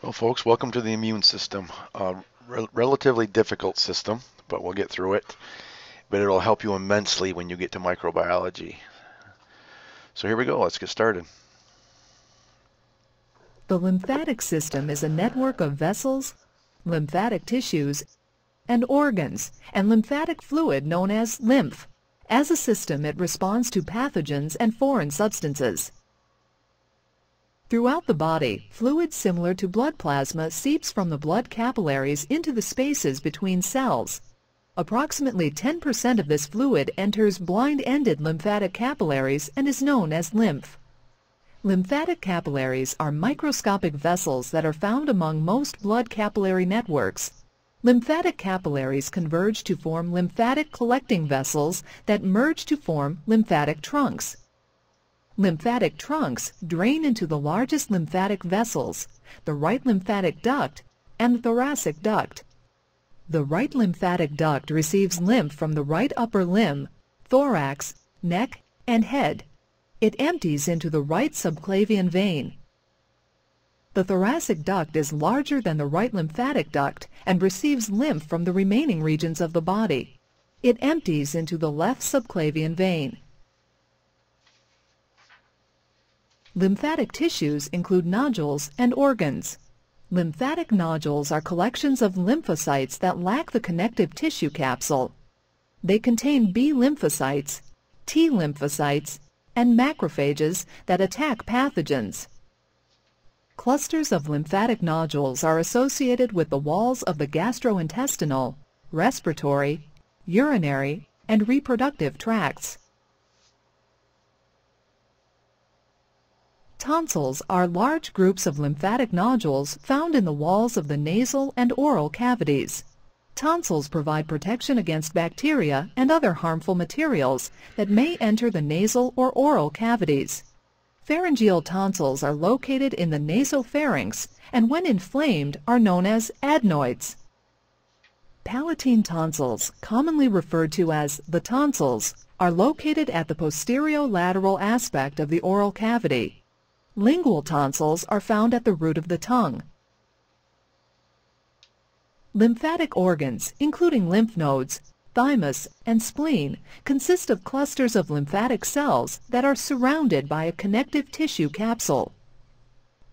Well, folks, welcome to the immune system. Relatively difficult system, but we'll get through it. But it'll help you immensely when you get to microbiology. So here we go. Let's get started. The lymphatic system is a network of vessels, lymphatic tissues, and organs, and lymphatic fluid known as lymph. As a system, it responds to pathogens and foreign substances. Throughout the body, fluid similar to blood plasma seeps from the blood capillaries into the spaces between cells. Approximately 10% of this fluid enters blind-ended lymphatic capillaries and is known as lymph. Lymphatic capillaries are microscopic vessels that are found among most blood capillary networks. Lymphatic capillaries converge to form lymphatic collecting vessels that merge to form lymphatic trunks. Lymphatic trunks drain into the largest lymphatic vessels, the right lymphatic duct and the thoracic duct. The right lymphatic duct receives lymph from the right upper limb, thorax, neck, and head. It empties into the right subclavian vein. The thoracic duct is larger than the right lymphatic duct and receives lymph from the remaining regions of the body. It empties into the left subclavian vein. Lymphatic tissues include nodules and organs. Lymphatic nodules are collections of lymphocytes that lack the connective tissue capsule. They contain B lymphocytes, T lymphocytes, and macrophages that attack pathogens. Clusters of lymphatic nodules are associated with the walls of the gastrointestinal, respiratory, urinary, and reproductive tracts. Tonsils are large groups of lymphatic nodules found in the walls of the nasal and oral cavities. Tonsils provide protection against bacteria and other harmful materials that may enter the nasal or oral cavities. Pharyngeal tonsils are located in the nasopharynx and when inflamed are known as adenoids. Palatine tonsils, commonly referred to as the tonsils, are located at the posterolateral aspect of the oral cavity. Lingual tonsils are found at the root of the tongue. Lymphatic organs, including lymph nodes, thymus, and spleen, consist of clusters of lymphatic cells that are surrounded by a connective tissue capsule.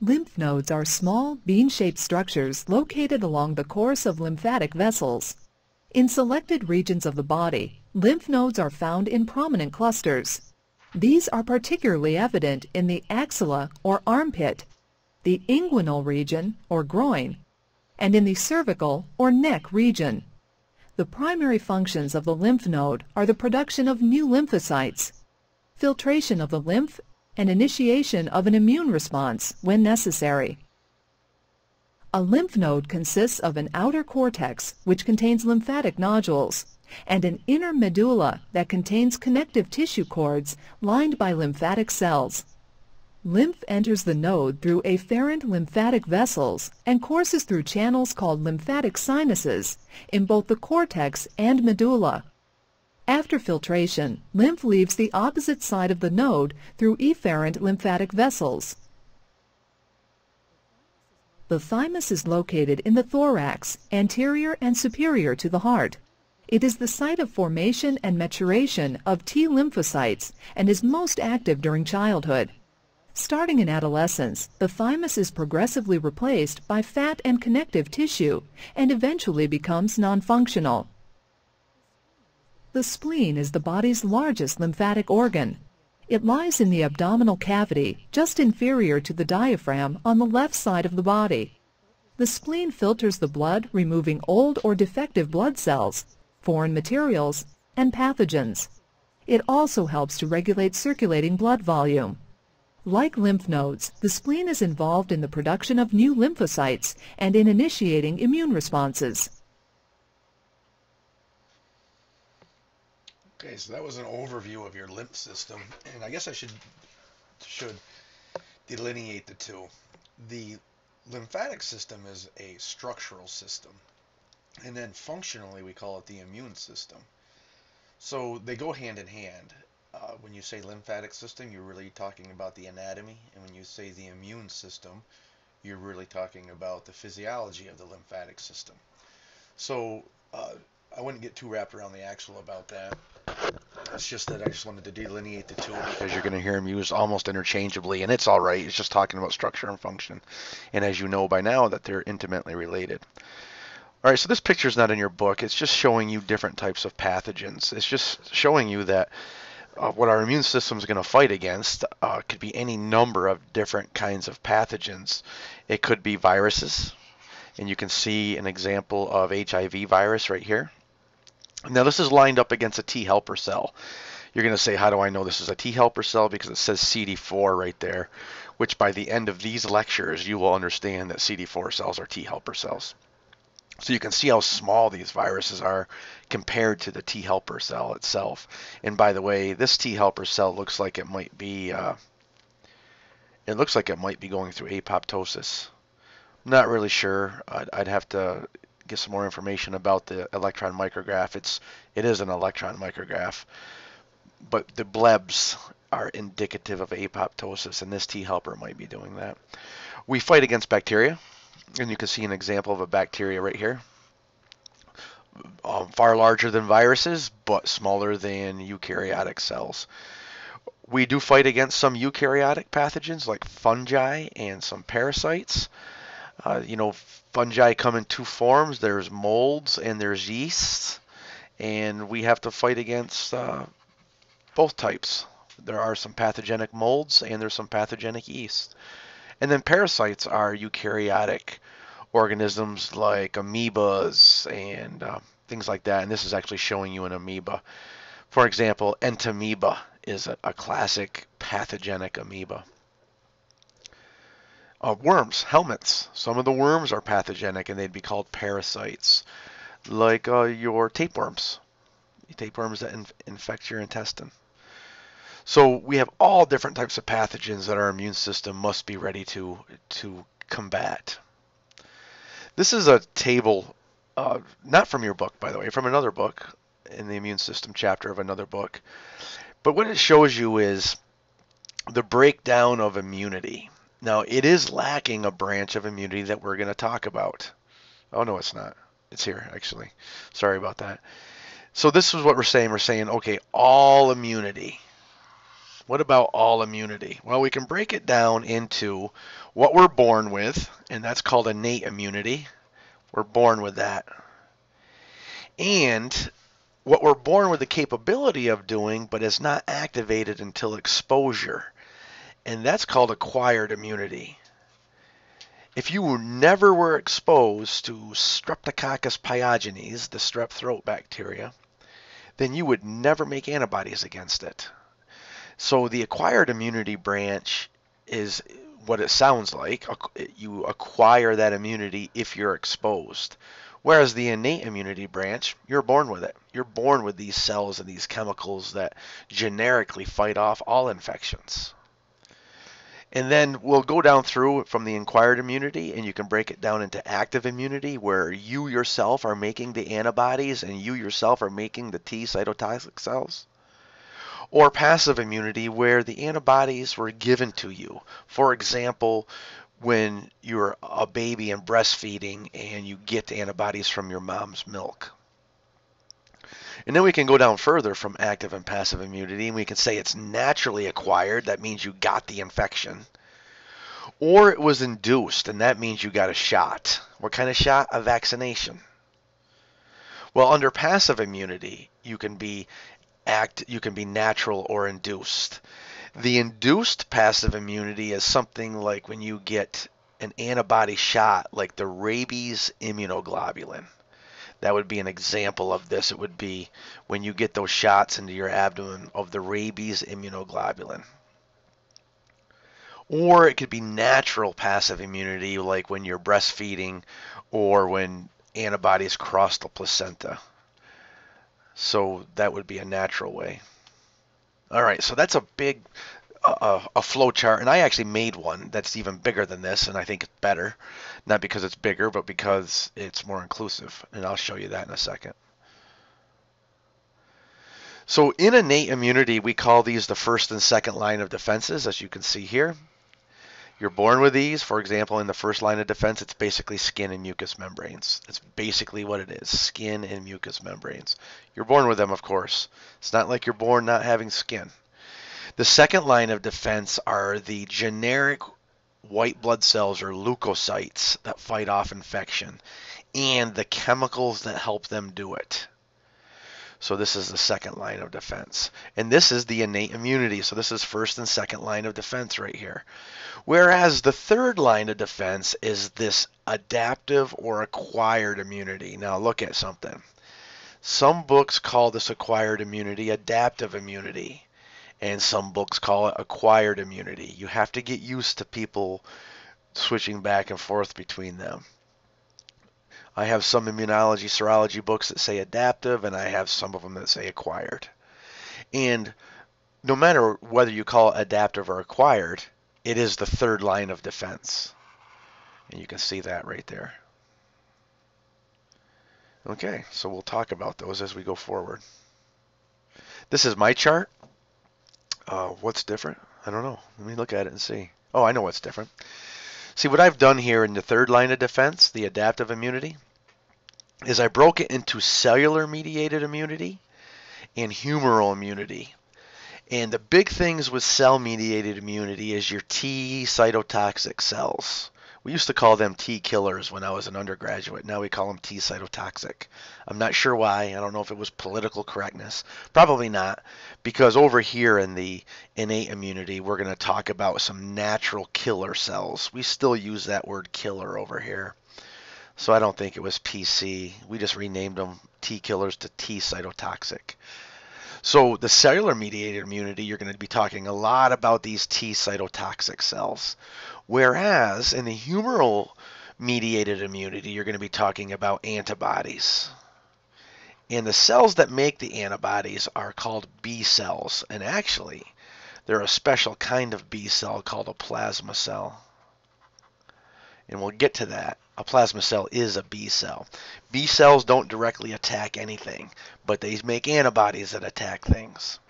Lymph nodes are small, bean-shaped structures located along the course of lymphatic vessels. In selected regions of the body, lymph nodes are found in prominent clusters. These are particularly evident in the axilla or armpit, the inguinal region or groin, and in the cervical or neck region. The primary functions of the lymph node are the production of new lymphocytes, filtration of the lymph, and initiation of an immune response when necessary. A lymph node consists of an outer cortex, which contains lymphatic nodules, and an inner medulla that contains connective tissue cords lined by lymphatic cells. Lymph enters the node through afferent lymphatic vessels and courses through channels called lymphatic sinuses in both the cortex and medulla. After filtration, lymph leaves the opposite side of the node through efferent lymphatic vessels. The thymus is located in the thorax, anterior and superior to the heart. It is the site of formation and maturation of T lymphocytes and is most active during childhood. Starting in adolescence, the thymus is progressively replaced by fat and connective tissue and eventually becomes non-functional. The spleen is the body's largest lymphatic organ. It lies in the abdominal cavity, just inferior to the diaphragm on the left side of the body. The spleen filters the blood, removing old or defective blood cells, foreign materials, and pathogens. It also helps to regulate circulating blood volume. Like lymph nodes, the spleen is involved in the production of new lymphocytes and in initiating immune responses. Okay, so that was an overview of your lymph system, and I guess I should delineate the two. The lymphatic system is a structural system, and then functionally we call it the immune system. So they go hand in hand. When you say lymphatic system, you're really talking about the anatomy, and when you say the immune system, you're really talking about the physiology of the lymphatic system. So I wouldn't get too wrapped around the axle about that. It's just that I just wanted to delineate the two because you're going to hear them used almost interchangeably, and it's all right. It's just talking about structure and function. And as you know by now, that they're intimately related. All right, so this picture is not in your book. It's just showing you different types of pathogens. It's just showing you that what our immune system is going to fight against could be any number of different kinds of pathogens. It could be viruses, and you can see an example of HIV virus right here. Now this is lined up against a T helper cell. You're going to say, how do I know this is a T helper cell? Because it says CD4 right there, which by the end of these lectures, you will understand that CD4 cells are T helper cells. So you can see how small these viruses are compared to the T helper cell itself. And by the way, this T helper cell looks like it might be going through apoptosis. I'm not really sure. I'd have to get some more information about the electron micrograph. It is an electron micrograph, but the blebs are indicative of apoptosis, and this T helper might be doing that. We fight against bacteria. And you can see an example of a bacteria right here. Far larger than viruses, but smaller than eukaryotic cells. We do fight against some eukaryotic pathogens like fungi and some parasites. Fungi come in two forms. There's molds and there's yeasts. And we have to fight against both types. There are some pathogenic molds and there's some pathogenic yeast. And then parasites are eukaryotic organisms like amoebas and things like that. And this is actually showing you an amoeba. For example, entamoeba is a classic pathogenic amoeba. Worms, helminths. Some of the worms are pathogenic and they'd be called parasites, like your tapeworms. Tapeworms that infect your intestine. So we have all different types of pathogens that our immune system must be ready to combat. This is a table, not from your book, by the way, from another book in the immune system chapter of another book. But what it shows you is the breakdown of immunity. Now, it is lacking a branch of immunity that we're going to talk about. Oh, no, it's not. It's here, actually. Sorry about that. So this is what we're saying. We're saying, okay, all immunity. What about all immunity? Well, we can break it down into what we're born with, and that's called innate immunity. We're born with that. And what we're born with the capability of doing, but is not activated until exposure, and that's called acquired immunity. If you never were exposed to Streptococcus pyogenes, the strep throat bacteria, then you would never make antibodies against it. So the acquired immunity branch is what it sounds like. You acquire that immunity if you're exposed. Whereas the innate immunity branch, you're born with it. You're born with these cells and these chemicals that generically fight off all infections. And then we'll go down through from the acquired immunity, and you can break it down into active immunity, where you yourself are making the antibodies and you yourself are making the T cytotoxic cells. Or passive immunity, where the antibodies were given to you. For example, when you're a baby and breastfeeding and you get antibodies from your mom's milk. And then we can go down further from active and passive immunity, and we can say it's naturally acquired. That means you got the infection. Or it was induced, and that means you got a shot. What kind of shot? A vaccination. Well, under passive immunity, you can be natural or induced. The induced passive immunity is something like when you get an antibody shot, like the rabies immunoglobulin. That would be an example of this. It would be when you get those shots into your abdomen of the rabies immunoglobulin. Or it could be natural passive immunity, like when you're breastfeeding or when antibodies cross the placenta. So that would be a natural way. All right, so that's a big a flow chart, and I actually made one that's even bigger than this, and I think it's better. Not because it's bigger, but because it's more inclusive, and I'll show you that in a second. So in innate immunity, we call these the first and second line of defenses, as you can see here. You're born with these. For example, in the first line of defense, it's basically skin and mucous membranes. It's basically what it is, skin and mucous membranes. You're born with them, of course. It's not like you're born not having skin. The second line of defense are the generic white blood cells or leukocytes that fight off infection and the chemicals that help them do it. So this is the second line of defense. And this is the innate immunity. So this is first and second line of defense right here. Whereas the third line of defense is this adaptive or acquired immunity. Now look at something. Some books call this acquired immunity adaptive immunity, and some books call it acquired immunity. You have to get used to people switching back and forth between them. I have some immunology, serology books that say adaptive, and I have some of them that say acquired. And no matter whether you call it adaptive or acquired, it is the third line of defense. And you can see that right there. Okay, so we'll talk about those as we go forward. This is my chart. What's different? I don't know. Let me look at it and see. Oh, I know what's different. See, what I've done here in the third line of defense, the adaptive immunity, is I broke it into cellular mediated immunity and humoral immunity. And the big things with cell mediated immunity is your T cytotoxic cells. We used to call them T killers when I was an undergraduate. Now we call them T cytotoxic. I'm not sure why. I don't know if it was political correctness. Probably not, because over here in the innate immunity, we're going to talk about some natural killer cells. We still use that word killer over here. So I don't think it was PC. We just renamed them T killers to T cytotoxic. So the cellular mediated immunity, you're going to be talking a lot about these T cytotoxic cells. Whereas in the humoral mediated immunity, you're going to be talking about antibodies. And the cells that make the antibodies are called B cells. And actually, they're a special kind of B cell called a plasma cell. And we'll get to that. A plasma cell is a B cell. B cells don't directly attack anything, but they make antibodies that attack things.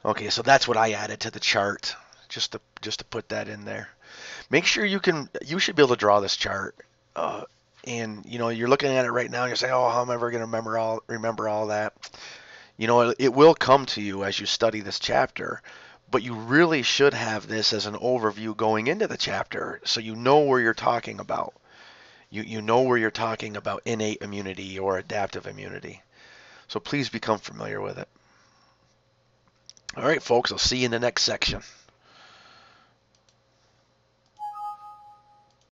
Okay, so that's what I added to the chart, just to put that in there. Make sure you should be able to draw this chart. And you know, you're looking at it right now and you're saying, "Oh, how am I ever going to remember all that?" You know, it will come to you as you study this chapter. But you really should have this as an overview going into the chapter, so you know where you're talking about. You know where you're talking about innate immunity or adaptive immunity. So please become familiar with it. All right, folks, I'll see you in the next section.